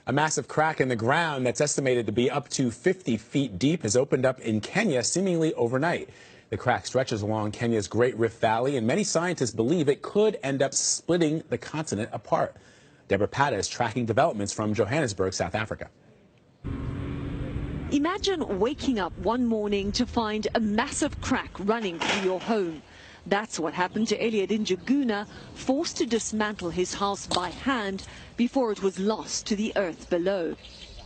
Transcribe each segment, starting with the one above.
A massive crack in the ground that's estimated to be up to 50 feet deep has opened up in Kenya seemingly overnight. The crack stretches along Kenya's Great Rift Valley, and many scientists believe it could end up splitting the continent apart. Deborah Pata is tracking developments from Johannesburg, South Africa. Imagine waking up one morning to find a massive crack running through your home. That's what happened to Elliot Njuguna, forced to dismantle his house by hand before it was lost to the earth below.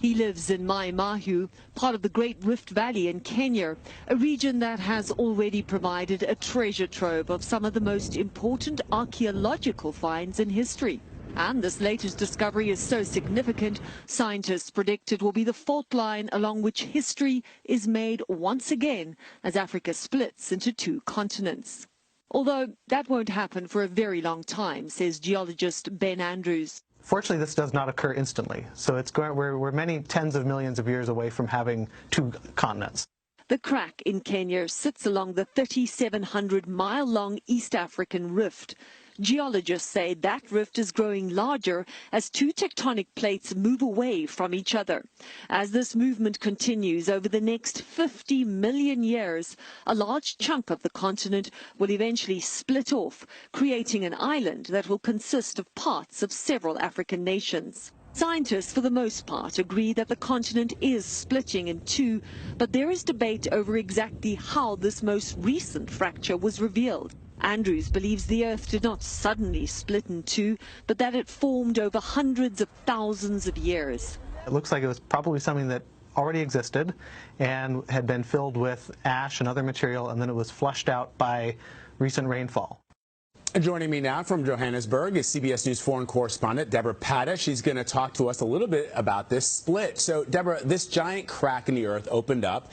He lives in Mai Mahiu, part of the Great Rift Valley in Kenya, a region that has already provided a treasure trove of some of the most important archaeological finds in history. And this latest discovery is so significant, scientists predict it will be the fault line along which history is made once again as Africa splits into two continents. Although that won't happen for a very long time, says geologist Ben Andrews. Fortunately, this does not occur instantly, so we're many tens of millions of years away from having two continents. The crack in Kenya sits along the 3,700-mile-long East African rift. Geologists say that rift is growing larger as two tectonic plates move away from each other. As this movement continues over the next 50 million years, a large chunk of the continent will eventually split off, creating an island that will consist of parts of several African nations. Scientists, for the most part, agree that the continent is splitting in two, but there is debate over exactly how this most recent fracture was revealed. Andrews believes the Earth did not suddenly split in two, but that it formed over hundreds of thousands of years. It looks like it was probably something that already existed and had been filled with ash and other material, and then it was flushed out by recent rainfall. Joining me now from Johannesburg is CBS News foreign correspondent Deborah Pata. She's going to talk to us a little bit about this split. So, Deborah, this giant crack in the earth opened up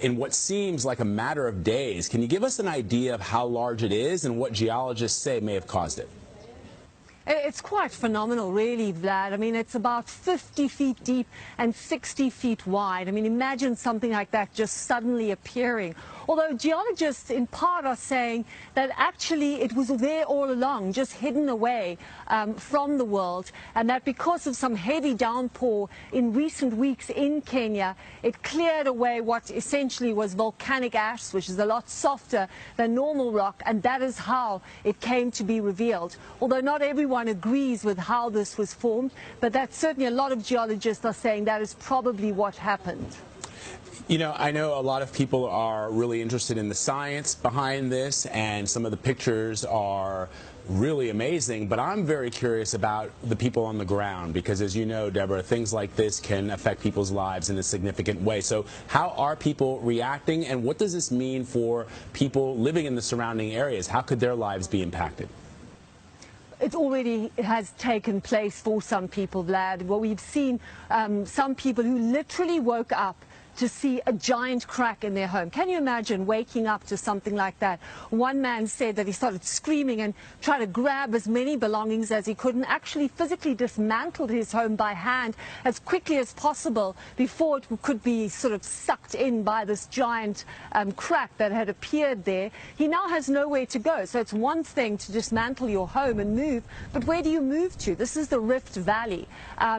in what seems like a matter of days. Can you give us an idea of how large it is and what geologists say may have caused it? It's quite phenomenal, really, Vlad. I mean, it's about 50 feet deep and 60 feet wide. I mean, imagine something like that just suddenly appearing. Although geologists in part are saying that actually it was there all along, just hidden away from the world, and that because of some heavy downpour in recent weeks in Kenya, it cleared away what essentially was volcanic ash, which is a lot softer than normal rock, and that is how it came to be revealed. Although not everyone agrees with how this was formed, but that's certainly a lot of geologists are saying that is probably what happened. You know, I know a lot of people are really interested in the science behind this, and some of the pictures are really amazing, but I'm very curious about the people on the ground because, as you know, Deborah, things like this can affect people's lives in a significant way. So how are people reacting, and what does this mean for people living in the surrounding areas? How could their lives be impacted? It already has taken place for some people, Vlad. Well, we've seen some people who literally woke up to see a giant crack in their home. Can you imagine waking up to something like that? One man said that he started screaming and tried to grab as many belongings as he could and actually physically dismantled his home by hand as quickly as possible before it could be sort of sucked in by this giant crack that had appeared there. He now has nowhere to go. So it's one thing to dismantle your home and move, but where do you move to? This is the Rift Valley.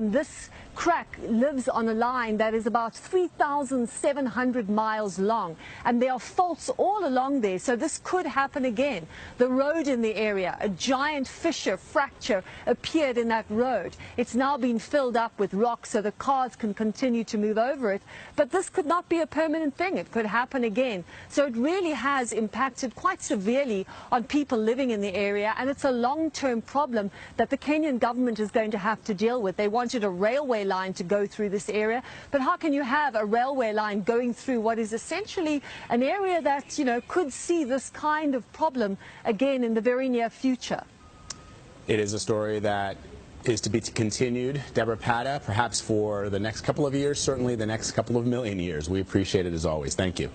This crack lives on a line that is about 3,700 miles long, and there are faults all along there, so this could happen again. The road in the area, a giant fissure, fracture appeared in that road. It's now been filled up with rocks so the cars can continue to move over it, but this could not be a permanent thing. It could happen again. So it really has impacted quite severely on people living in the area, and it's a long-term problem that the Kenyan government is going to have to deal with. They wanted a railway line to go through this area, but how can you have a railway line going through what is essentially an area that, you know, could see this kind of problem again in the very near future? It is a story that is to be continued. Deborah Pata, perhaps for the next couple of years, certainly the next couple of million years. We appreciate it as always. Thank you.